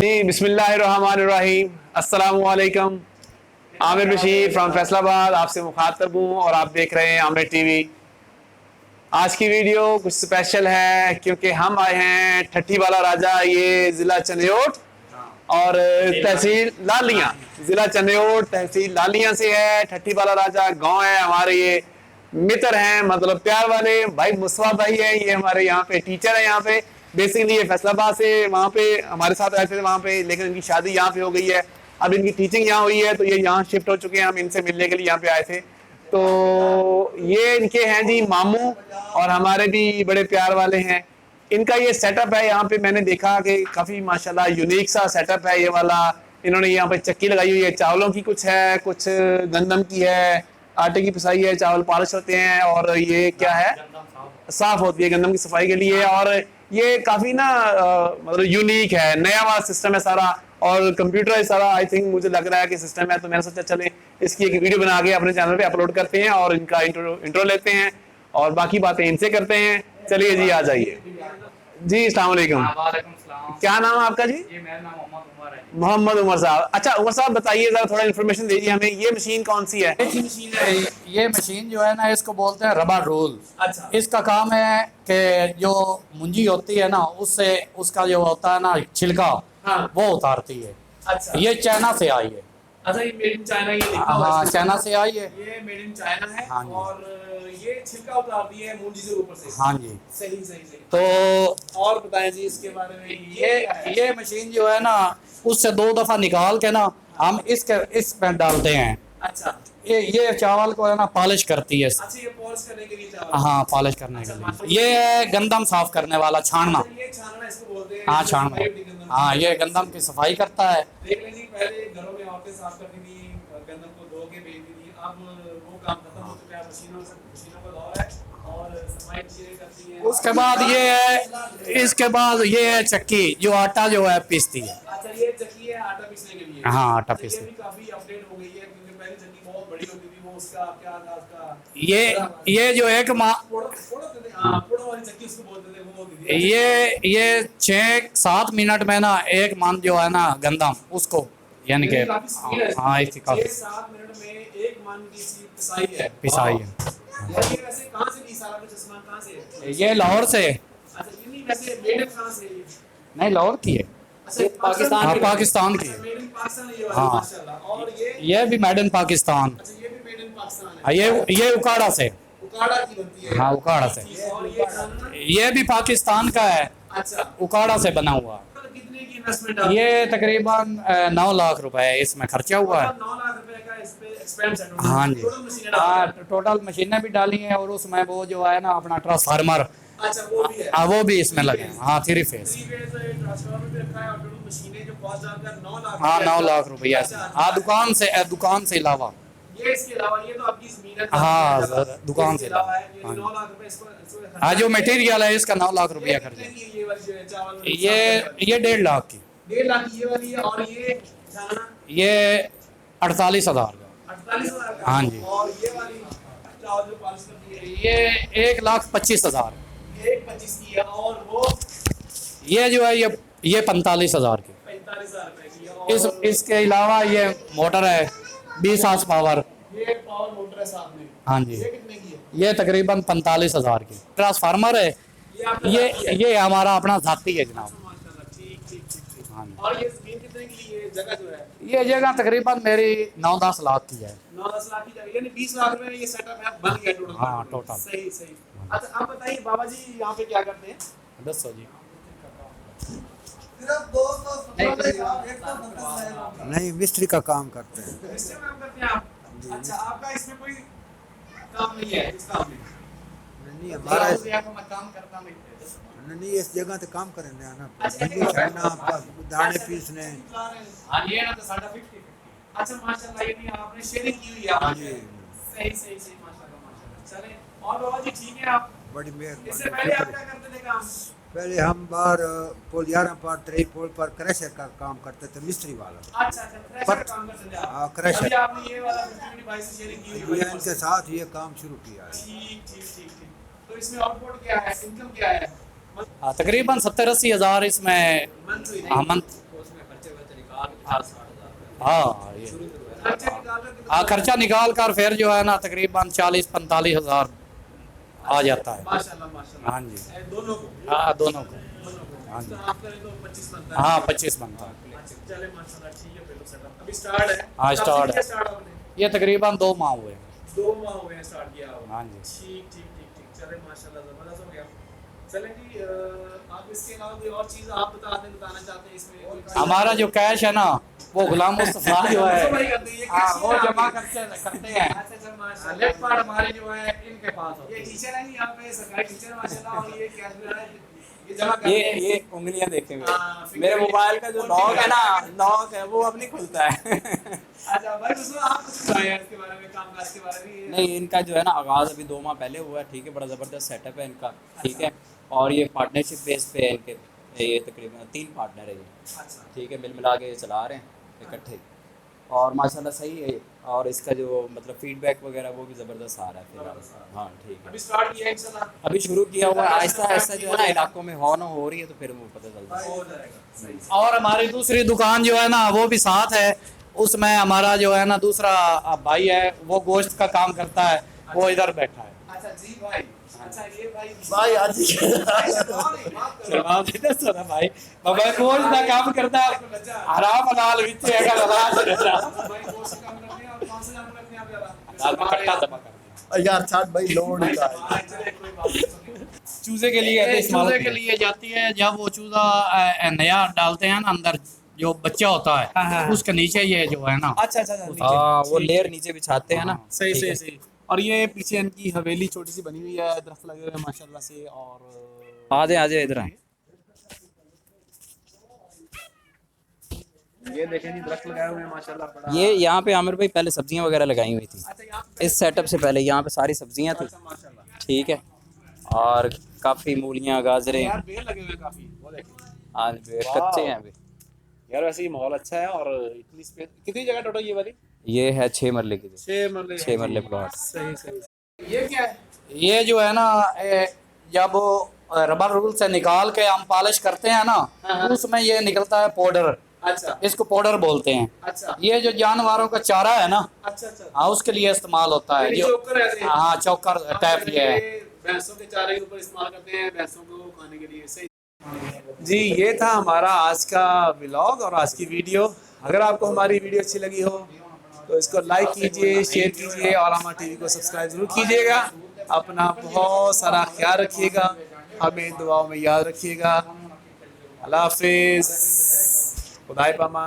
जी बिस्मिल्लाहिर्रहमानिर्रहीम। अस्सलामुअलैकुम। आमिर बशीर फ्रॉम फैसलाबाद आपसे मुखातब हूँ और आप देख रहे हैं आमिर टीवी। आज की वीडियो कुछ स्पेशल है क्योंकि हम आए हैं ठट्ठी वाला राजा, ये ज़िला चंदियोट और तहसील लालियाँ, ज़िला चंदियोट तहसील लालियाँ से है। ठट्ठी वाला राजा गांव है। हमारे ये मित्र हैं, मतलब प्यार वाले भाई मुस्तफा भाई हैं। ये हमारे यहाँ पे टीचर है। यहाँ पे बेसिकली ये फैसलाबाद से वहाँ पे हमारे साथ रहते थे वहाँ पे, लेकिन इनकी शादी यहाँ पे हो गई है। अब इनकी टीचिंग यहाँ हुई है तो ये यहाँ शिफ्ट हो चुके हैं। हम इनसे मिलने के लिए यहाँ पे आए थे। तो ये इनके हैं जी मामू और हमारे भी बड़े प्यार वाले हैं। इनका ये सेटअप है। यहाँ पे मैंने देखा कि काफ़ी माशाल्लाह यूनिक सा सेटअप है ये वाला। इन्होंने यहाँ पे चक्की लगाई हुई है, चावलों की कुछ है, कुछ गंदम की है, आटे की पिसाई है, चावल पॉलिश होते हैं और ये क्या है, साफ होती है गंदम की सफाई के लिए। और ये काफ़ी ना मतलब यूनिक है, नया वाला सिस्टम है सारा और कंप्यूटर है सारा। आई थिंक मुझे लग रहा है कि सिस्टम है, तो मैंने सोचा चले इसकी एक वीडियो बना के अपने चैनल पे अपलोड करते हैं और इनका इंट्रो लेते हैं और बाकी बातें इनसे करते हैं। चलिए जी, आ जाइए जी। अस्सलाम वालेकुम। क्या नाम है आपका जी? मेरा नाम मोहम्मद उमर है। मोहम्मद उमर साहब। अच्छा उमर साहब बताइए जरा, थोड़ा इन्फॉर्मेशन दीजिए हमें। ये मशीन कौन सी है? ये मशीन जो है ना, इसको बोलते हैं रबर रोल। अच्छा। इसका काम है कि जो मुंजी होती है ना, उससे उसका जो होता है ना छिलका, हाँ। वो उतारती है। अच्छा। ये चाइना से आई है। अच्छा, ये मेड इन चाइना, ये लिखा हुआ है हाँ, इसमें। चाइना से आई है। ये मेड इन चाइना है। हाँ जी। और ये छिलका उतारती है मूंजी से ऊपर से। हाँ जी। सही सही सही। तो और बताएं जी इसके बारे में। ये मशीन जो है ना, उससे 2 दफा निकाल के ना हम इसमें डालते हैं। अच्छा। ये चावल को है ना पॉलिश करती है। अच्छा, ये पॉलिश करने के लिए चावल। हाँ, पॉलिश करने के लिए। ये है गंदम साफ करने वाला, छानना। अच्छा, ये छानना इसको बोलते हैं। हाँ, इसमें छानना। सफाई होती है गंदम की। हाँ, ये गंदम की सफाई करता है। देख लीजिए, पहले घरों में औरतें साफ करती थी, गंदम को धो के भेजती थी। अब वो काम खत्म हो चुका है, मशीनों का दौर है और सफाई चीजें करती हैं। उसके बाद ये है, इसके बाद ये है चक्की, जो आटा जो है पीसती है। अच्छा, ये चक्की है आटा पीसने के लिए। हाँ, आटा अच्छा, ये पीसने। भी काफी अपडेट हो गई है क्योंकि पहले चक्की बहुत बड़ी होती थी। वो उसका क्या था, उसका ये जो एक पोड़ो वाली चक्की उसको बोलते थे, वो होती थी। ये 6-7 मिनट में ना एक मन जो है ना गंदम उसको, यानी कि काफी स्पीड है। हाँ, इसकी काफी 6-7 मिनट में एक मन की सी पिसाई है। पिसाई है। ये वैसे कहाँ से ली सारा कुछ सामान, कहाँ से? ये लाहौर से। अच्छा, ये नहीं वैसे मेड इन कहाँ से? नहीं, लाहौर की है। अच्छा, पाकिस्तान। हाँ, पाकिस्तान की है। मेड इन पाकिस्तान है ये वाली। हाँ। माशाल्लाह। और ये भी मेड इन पाकिस्तान। अच्छा, ये भी मेड इन पाकिस्तान है। हाँ, ये उकाड़ा से। उकाड़ा की बनती है। हाँ, उकाड़ा से। और ये खाना? ये भी पाकिस्तान का है, अच्छा। उकाड़ा से बना हुआ। कितने की इन्वेस्टमेंट है? ये तकरीबन 9 लाख रुपए इसमें खर्चा हुआ है। 9 लाख रुपए का इस पे एक्सपेंस है। हाँ जी। टोटल मशीनें डाल हाँ, के। टोटल मशीनें भी डाली हैं और उसमें वो जो है ना अपना ट्रांसफार्मर, अच्छा, वो भी है। हाँ, वो भी इसमें लगे हैं। हाँ, 3 फेज। 3 फेज ट्रांसफार्मर भी रखा है और टोटल मशीनें जो कॉस्ट डालकर 9 लाख। हाँ, 9 लाख रुपया। अच्छा। हाँ, दुकान से अलावा। ये इसके अलावा ये तो आपकी ज़मीन है। हाँ, दुकान से अलावा है। ये हाँ। 9 लाख रुपए इसको हाँ, जो मटेरियल है इसका 9 लाख रुपया कितने खर्चा। की ये वाली जो है चावल? ये 1.5 लाख की। 1.5 लाख की ये वाली है। और ये खाना? ये 48,000 का। 48,000 का। हाँ जी। और ये वाली चावल जो पॉलिश करती है? ये 1,25,000। 1.25 की है। और वो ये जो है ये 45,000 की। 45,000 रुपए की है। और इसके अलावा ये मोटर है 20 हार्स पावर। ये पावर मोटर है साथ में। हाँ जी। ये कितने की है? ये तकरीबन 45,000 की। ट्रांसफार्मर है। ये आपका ये हमारा अपना जाती है जनाब। माशाल्लाह। ठीक ठीक ठीक। हाँ जी। और ये ज़मीन कितने की लिए जगह जो है? ये जगह तकरीबन मेरी 9-10 लाख की है। 9-10 लाख की जगह, यानी 20 लाख रुपए में ये सेटअप है, बन गया टोटल। हाँ, टोटल। सही सही। अच्छा, आप बताइए बाबा जी यहाँ पे क्या करते हैं? 10 जी। नहीं, मिस्त्री का काम करते हैं। इससे काम करते हैं आप? अच्छा, आपका इसमें कोई काम नहीं है इस काम में? नहीं हमारा काम करता नहीं, इस जगह तो काम करें ना, बिजली छाड़ना, दाने पीसने। हाँ, ये ना तो साढ़ा 50-50। अच्छा माशाल्लाह, ये नहीं आपने शेयरिंग की हुई है? हाँ जी। सही सही सही, माशाल्लाह माशाल्लाह। चले, और बाबा जी ठीक है आप? बड़ी इससे मेहरबानी। पहले आप क्या करते थे काम? पहले हम बाहर पुल 11 पर 3 पुल पर क्रशर का काम करते थे, मिस्त्री वाला। अच्छा अच्छा, क्रशर का काम करते थे आप? हाँ, क्रशर। अभी आपने ये वाला 50-50 भाई से शेयरिंग की हुई है? इनके साथ ये काम शुरू किया है। ठीक ठीक ठीक ठीक। तो इसमें आउटपुट क्या है, इनकम क्या है? तकरीबन 70-80 हज़ार इसमें। मंथली? हाँ, मंथ। हाँ ये हाँ, खर्चा निकाल कर फिर जो है ना तकरीबन 40-45 हज़ार आ जाता है। माशाल्लाह माशाल्लाह। हाँ जी, दोनों को हाँ दोनों को। हाँ जी, आप करें तो 25 बनता है। हाँ 25 बनता है। अच्छा, चले माशाल्लाह ठीक है। पहले सेटअप अभी स्टार्ट है। हाँ, स्टार्ट है। स्टार्ट आपने ये तकरीबन 2 माह हुए हैं। 2 माह हुए हैं स्टार्ट किया हुआ। हाँ जी। ठीक ठीक ठीक ठीक। चले माशाल्लाह जबरदस्त हो गया। चलें जी, आप इसके अलावा कोई और चीज़ आप बताना चाहते हैं इसमें कोई चीज़? हमारा जो कैश है ना वो गुलाम मुस्तफा जो है वही करते हैं, ये हाँ वो कैशियर जमा आपके। करते हैं। अच्छा अच्छा माशाल्लाह। लेफ्ट पार्ट हमारे जो है इनके पास होती ये है। टीचर है नहीं, यहाँ पे सरकारी टीचर है माशाल्लाह, और ये कैश जो है ये जमा करते ये हैं। ये उंगलियां देखे हाँ, मेरे मेरे मोबाइल का जो और लॉक है ना, फिंगर- लॉक है वो अब नहीं खुलता है। अच्छा भाई, उसमें आप कुछ बताएं इसके बारे में, कामकाज के बारे में। नहीं, इनका जो है ना आगाज़ अभी 2 माह पहले हुआ है, ठीक है, बड़ा ज़बरदस्त सेटअप है इनका, ठीक है, और ये पार्टनरशिप बेस पे है इनके, ये तकरीबन 3 पार्टनर है ये, अच्छा ठीक है, मिल मिला के ये चला रहे हैं इकट्ठे, और माशाल्लाह सही है, और इसका जो मतलब फीडबैक वगैरह वो भी ज़बरदस्त आ रहा है फिलहाल। हाँ ठीक है, अभी स्टार्ट किया है इंशाल्लाह। अभी शुरू किया हुआ है, आहिस्ता आहिस्ता जो है ना इलाकों में हो रही है तो फिर वो पता चलता है। हो जाएगा सही। और हमारी दूसरी दुकान जो है ना वो भी साथ है, उसमें हमारा जो है ना दूसरा भाई है वो गोश्त का काम करता है, वो इधर बैठा है। अच्छा जी भाई, अच्छा ये भाई भाई आज ही भाई बाबा गोश्त का काम करता है, हराम हलाल विच हैगा हलाल भाई कोर्स काम करते हैं, और कौन सा काम करते हैं आप ज़रा? दाल में कट्टा जमा करते हैं। यार छाट भाई लोड का हाँ, चलिए कोई बात नहीं। चूजे के लिए ये चूजे के लिए जाती है, जब वो चूजा नया डालते हैं ना अंदर जो बच्चा होता है उसके नीचे ये जो है ना अच्छा अच्छा अच्छा। हाँ, वो लेयर नीचे बिछाते हैं ना, सही ठीक सही है। सही। और ये पीछे इनकी हवेली छोटी सी बनी हुई है, दरख्त लगे हुए हैं माशाल्लाह से, और आ जाए इधर आए। ये देखें जी दरख्त लगाए हुए हैं माशाल्लाह बड़ा। ये यहाँ पे आमिर भाई पहले सब्जियां वगैरह लगाई हुई थी, अच्छा यहाँ पे इस सेटअप से पहले यहाँ पे सारी सब्जियां थी, माशाल्लाह ठीक है, और काफ़ी मूलियाँ गाजरें, यार पेड़ लगे हुए हैं काफी, वो देखें आज कच्चे हैं अभी। यार। वैसे ये माहौल अच्छा है, और इतनी स्पेस, कितनी जगह टोटल ये वाली? ये है 6 मरले की, 6 मरले। 6 मरले प्लॉट। सही सही। ये क्या है? ये जो है ना जब रबर रूल से निकाल के हम पॉलिश करते हैं ना उसमें ये निकलता है पाउडर, अच्छा इसको पाउडर बोलते हैं। अच्छा ये जो जानवरों का चारा है ना, अच्छा अच्छा। हाँ उसके लिए इस्तेमाल होता है। यानी जो चोकर ऐसे? हाँ चौकर टाइप ये है। भैंसों के चारे के ऊपर इस्तेमाल करते हैं, भैंसों को खाने के लिए। सही जी, ये था हमारा आज का व्लॉग और आज की वीडियो। अगर आपको हमारी वीडियो अच्छी लगी हो तो इसको लाइक कीजिए, शेयर कीजिए, और हमारे टीवी को सब्सक्राइब जरूर कीजिएगा। अपना बहुत सारा ख्याल रखिएगा, हमें दुआओं में याद रखिएगा। अल्लाह हाफिज़, खुदाए पामा।